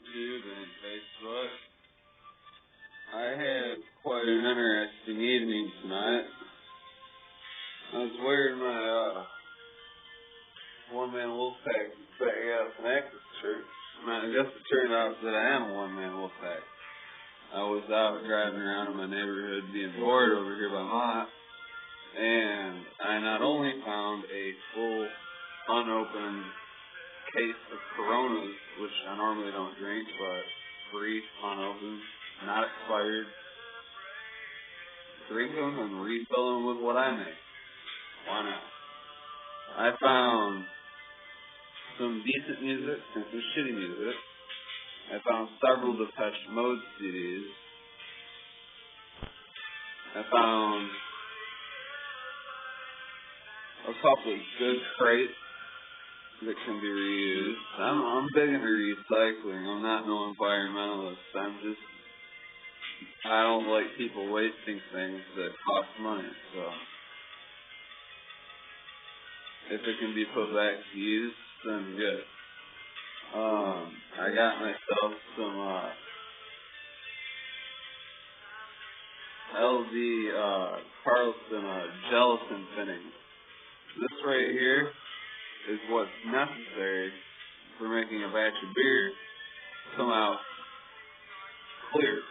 YouTube and Facebook. I had quite an interesting evening tonight. I was wearing my one-man Wolfpack bag-ass necklace shirt. I guess it turned out that I am a one-man Wolfpack. I was out driving around in my neighborhood being bored over here by Mott, and I not only found a full unopened case of Coronas, which I normally don't drink, but free, unopened, not expired. Drink them and refill them with what I make. Why not? I found some decent music and some shitty music. I found several Depeche Mode CDs. I found a couple of good crates that can be reused. I'm big into recycling. I'm not no environmentalist. I don't like people wasting things that cost money. So if it can be put back to use, then good. I got myself some LD Carlson gelatin thinning. This right here is what's necessary for making a batch of beer come out clear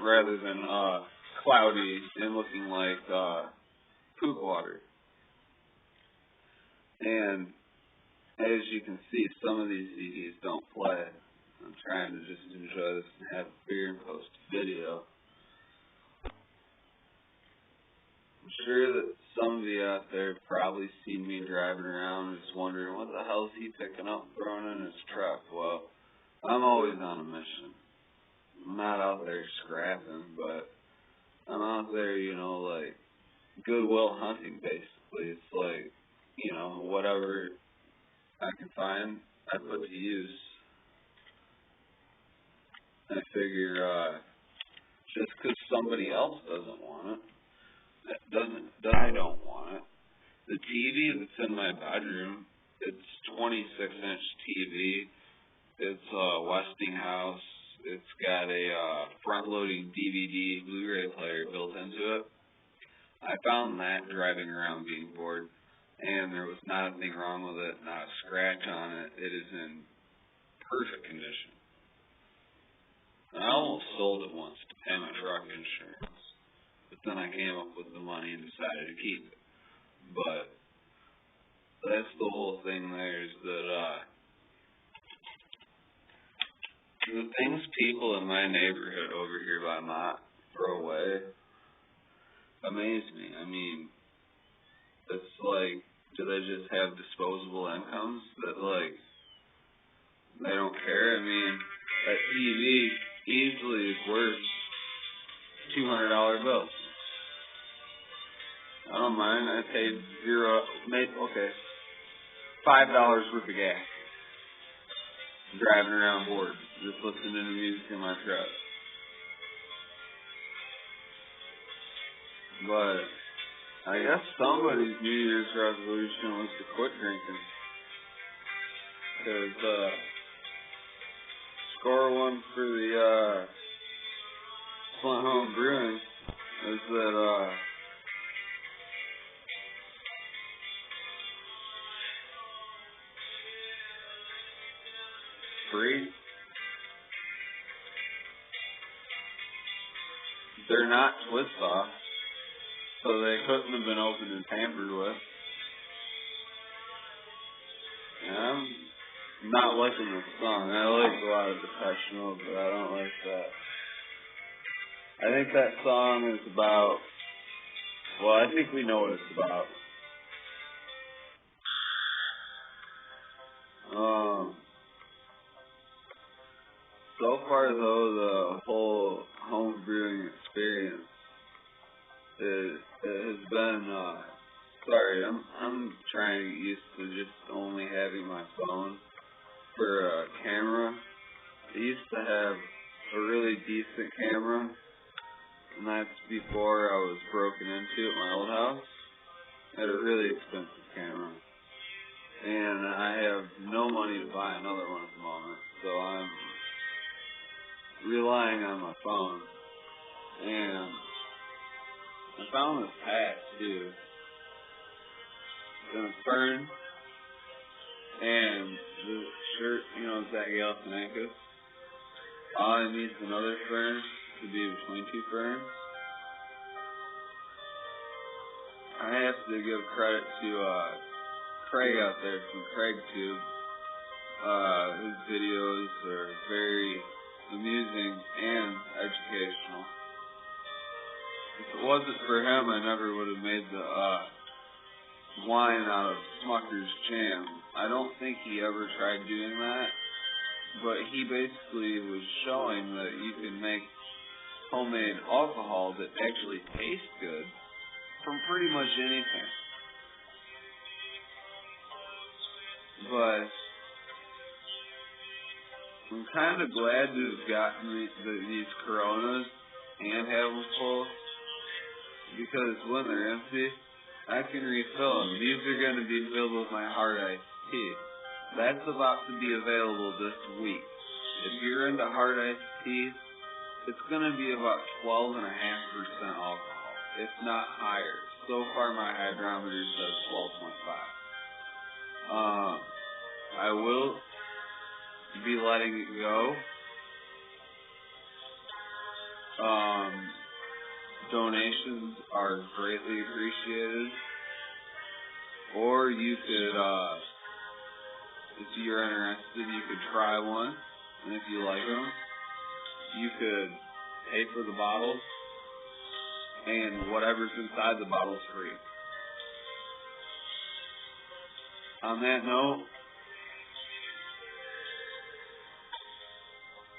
rather than cloudy and looking like poop water. And as you can see, some of these CDs don't play. I'm trying to just enjoy this and have a beer and post a video. I'm sure that some of you out there have probably seen me driving around and just wondering, what the hell is he picking up and throwing in his truck? Well, I'm always on a mission. I'm not out there scrapping, but I'm out there, like Goodwill hunting, basically. It's like, whatever I can find, I put to use. I figure just because somebody else doesn't want it, I don't want it. The TV that's in my bedroom, it's 26-inch TV. It's Westinghouse. It's got a front-loading DVD Blu-ray player built into it. I found that driving around being bored, and there was nothing wrong with it, not a scratch on it. It is in perfect condition. I almost sold it once to pay my truck insurance, but then I came up with the money and decided to keep it. But that's the whole thing there, is that the things people in my neighborhood over here by Mott throw away amaze me. I mean, it's like, do they just have disposable incomes that, like, they don't care? I mean, that TV easily is worth $200 bill. I don't mind. I paid $5 worth of gas. Driving around bored, just listening to music in my truck. But I guess somebody's New Year's resolution was to quit drinking. Because score one for the homebrewing is that free. They're not twist off, so they couldn't have been opened and tampered with. And I'm not liking this song. I like a lot of Depeche Mode, but I don't like that. I think that song is about, I think we know what it's about. So far, though, the whole home brewing experience it has been, I'm trying to get used to just only having my phone for a camera. I used to have a really decent camera, and that's before I was broken into at my old house. I had a really expensive camera, and I have no money to buy another one at the moment, so I'm relying on my phone. And I found this hat too. It's in a fern, and the shirt, it's that Galifianakis. All I need is another fern to be between two ferns. I have to give credit to Craig out there from CraigTube. His videos are very amusing and educational. If it wasn't for him, I never would have made the wine out of Smucker's jam. I don't think he ever tried doing that, but he basically was showing that you can make homemade alcohol that actually tastes good from pretty much anything. But I'm kind of glad to have gotten these Coronas and have them full, because when they're empty, I can refill them. These are going to be filled with my hard iced tea. That's about to be available this week. If you're into hard iced tea, it's going to be about 12.5% alcohol, if not higher. So far, my hydrometer says 12.5. I will be letting it go. Donations are greatly appreciated. Or you could, if you're interested, you could try one, and if you like them, you could pay for the bottles, and whatever's inside the bottle's free. On that note,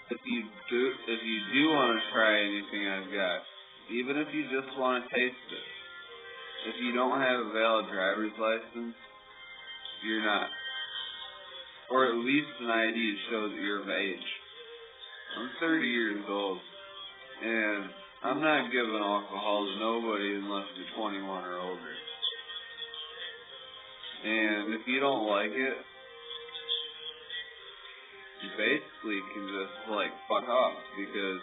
if you do want to try anything I've got, even if you just want to taste it, if you don't have a valid driver's license, you're not. Or at least an ID to show that you're of age. I'm 30 years old, and I'm not giving alcohol to nobody unless you're 21 or older. And if you don't like it, you basically can just, fuck off, because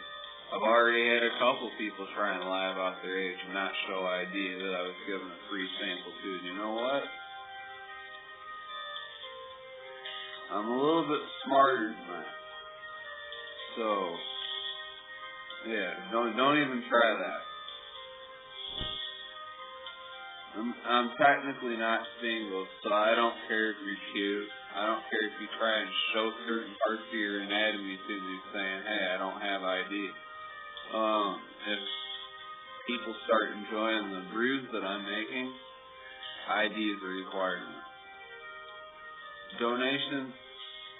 I've already had a couple people try and lie about their age and not show ID that I was given a free sample to. And you know what? I'm a little bit smarter than that. So, yeah, don't even try that. I'm technically not single, so I don't care if you're cute. I don't care if you try and show certain parts of your anatomy to me saying, hey, I don't have ID. If people start enjoying the brews that I'm making, ID is a requirement. Donations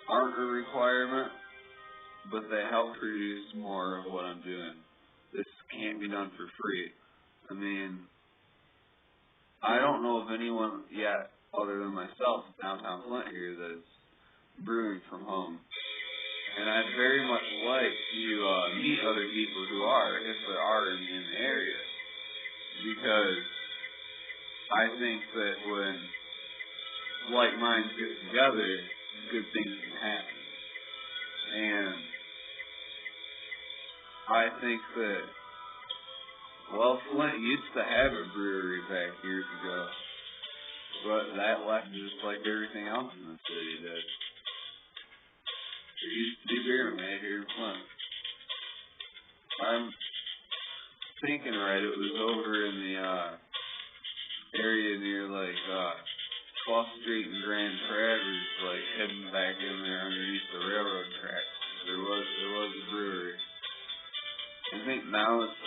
aren't a requirement, but they help produce more of what I'm doing. This can't be done for free. I mean, I don't know of anyone yet, other than myself, downtown Flint here, that is brewing from home. And I'd very much like to meet other people who are, if there are any in the area. Because I think that when like minds get together, good things can happen. And I think that, Flint used to have a brewery back years ago, but that left just like everything else in the city did. There used to be beer made here in Flint. I'm thinking right, it was over in the area near 12th Street and Grand Traverse, heading back in there underneath the railroad tracks. There was a brewery. I think now it's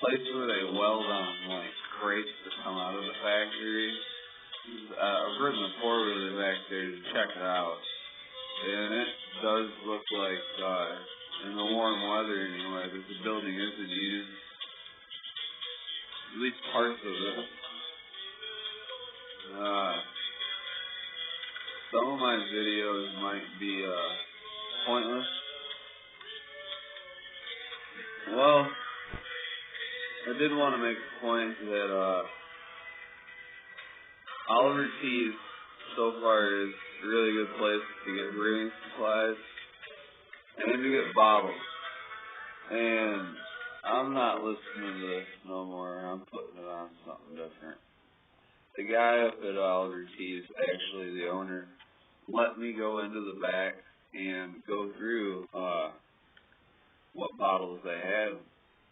place where they weld on crates that come out of the factory. I've ridden the four-wheeler back there to check it out, and it does look like in the warm weather anyway that the building isn't used, at least parts of it. Some of my videos might be pointless. Well, I did want to make a point that Oliver Tees so far is a really good place to get brewing supplies and to get bottles. And I'm not listening to this no more. I'm putting it on something different. The guy up at Oliver T's, actually the owner, let me go into the back and go through what bottles they had.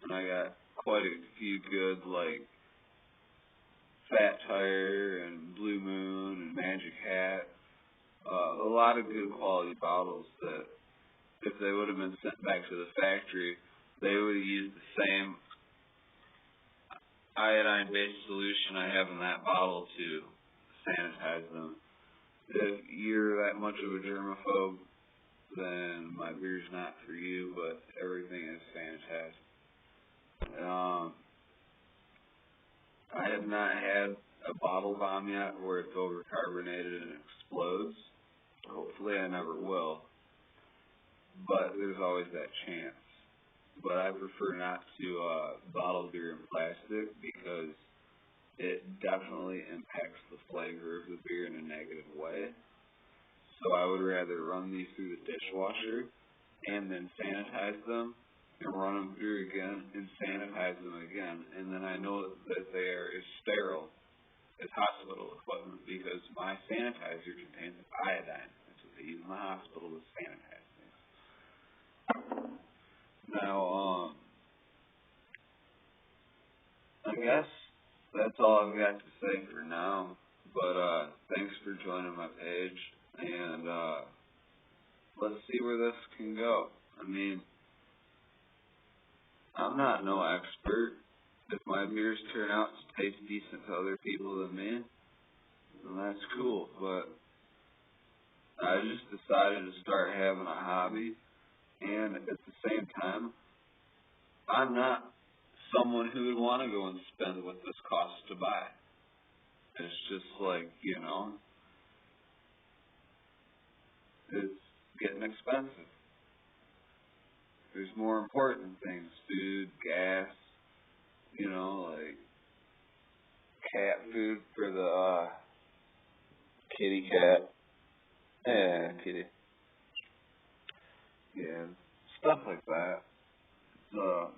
And I got quite a few good, like Fat Tire and Blue Moon and Magic Hat. A lot of good quality bottles that if they would have been sent back to the factory, they would have used the same iodine-based solution I have in that bottle to sanitize them. If you're that much of a germaphobe, then my beer's not for you, but everything is sanitized. I have not had a bottle bomb yet where it's overcarbonated and explodes. Hopefully I never will. But there's always that chance. But I prefer not to bottle beer in plastic because it definitely impacts the flavor of the beer in a negative way. So I would rather run these through the dishwasher and then sanitize them and run them through again and sanitize them again. And then I know that they are as sterile as hospital equipment because my sanitizer contains iodine. That's what they use in the hospital to sanitize things. Now, I guess that's all I've got to say for now. But thanks for joining my page, and let's see where this can go. I mean, I'm not no expert. If my beers turn out to taste decent to other people than me, then that's cool. But I just decided to start having a hobby, and at the same time, I'm not someone who would want to go and spend what this costs to buy. It's just like, it's getting expensive. There's more important things, food, gas, like cat food for the kitty cat. Yeah, kitty. Yeah, stuff like that. So,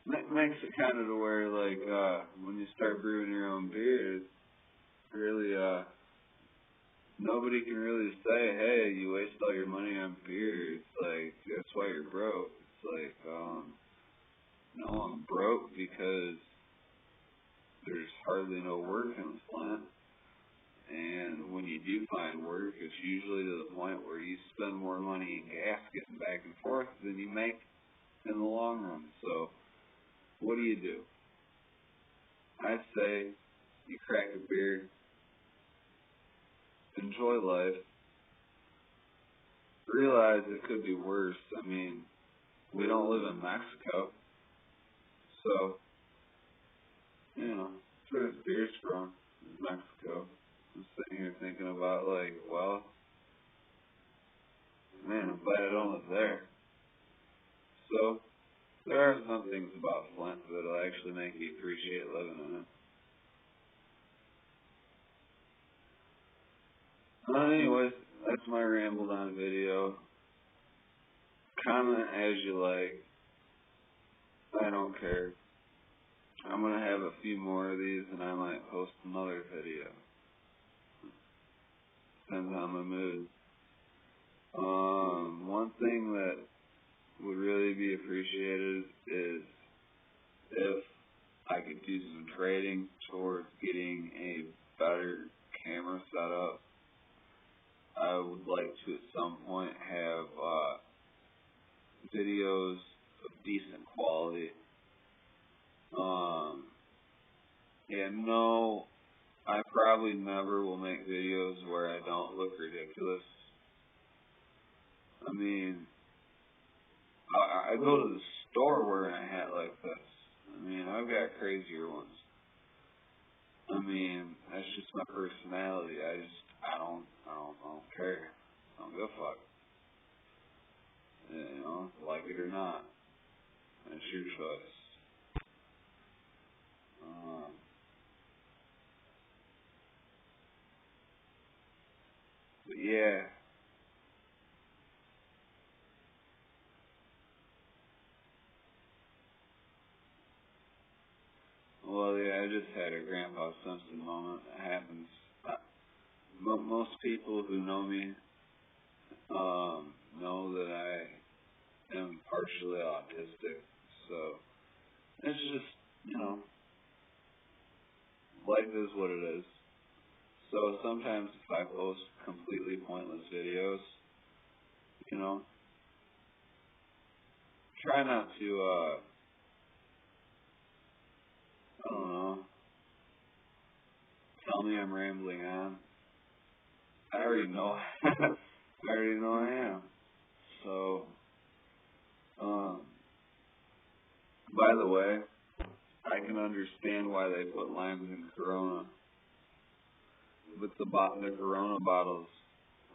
it makes it kind of to where, like, when you start brewing your own beer, it's really, nobody can really say, hey, you waste all your money on beer. It's like, that's why you're broke. It's like, no, I'm broke because there's hardly no work in the plant. And when you do find work, it's usually to the point where you spend more money in gas getting back and forth than you make in the long run. So, what do? I say you crack a beer, enjoy life, realize it could be worse. I mean, we don't live in Mexico, so, that's where this beer's from, is Mexico. I'm sitting here thinking about, like, well, man, I'm glad I don't live there. So, there are some things about Flint that'll actually make you appreciate living in it. Anyways, that's my rambled on video. Comment as you like. I don't care. I'm going to have a few more of these and I might post another video. Depends on my mood. One thing that would really be appreciated is if I could do some trading towards getting a better camera set up. I would like to at some point have videos of decent quality. And no, I probably never will make videos where I don't look ridiculous. I mean, I go to the store wearing a hat like this. I mean, I've got crazier ones. I mean, that's just my personality. I don't care. I don't give a fuck. Like it or not. That's your choice. yeah. Well, yeah, I just had a Grandpa Simpson moment. It happens. Most people who know me, know that I am partially autistic. So, it's just, you know, life is what it is. So sometimes if I post completely pointless videos, you know, try not to, I don't know, tell me I'm rambling on. I already know, I already know I am. So, um, by the way, I can understand why they put limes in Corona. With the Corona bottles,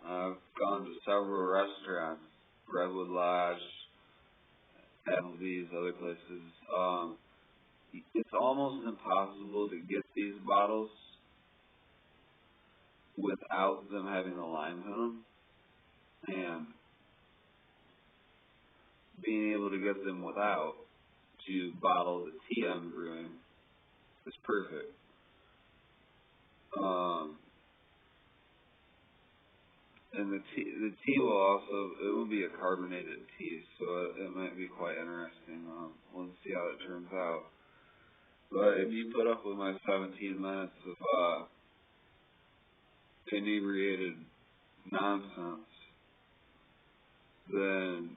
I've gone to several restaurants, Redwood Lodge, Applebee's, other places. It's almost impossible to get these bottles without them having the limes in them, and being able to get them without to bottle the tea I'm brewing is perfect. And the tea will also, it will be a carbonated tea, so it might be quite interesting. We'll see how it turns out. But if you put up with my 17 minutes of inebriated nonsense, then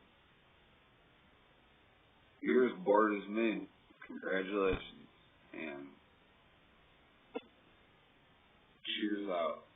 you're as bored as me. Congratulations, and cheers out.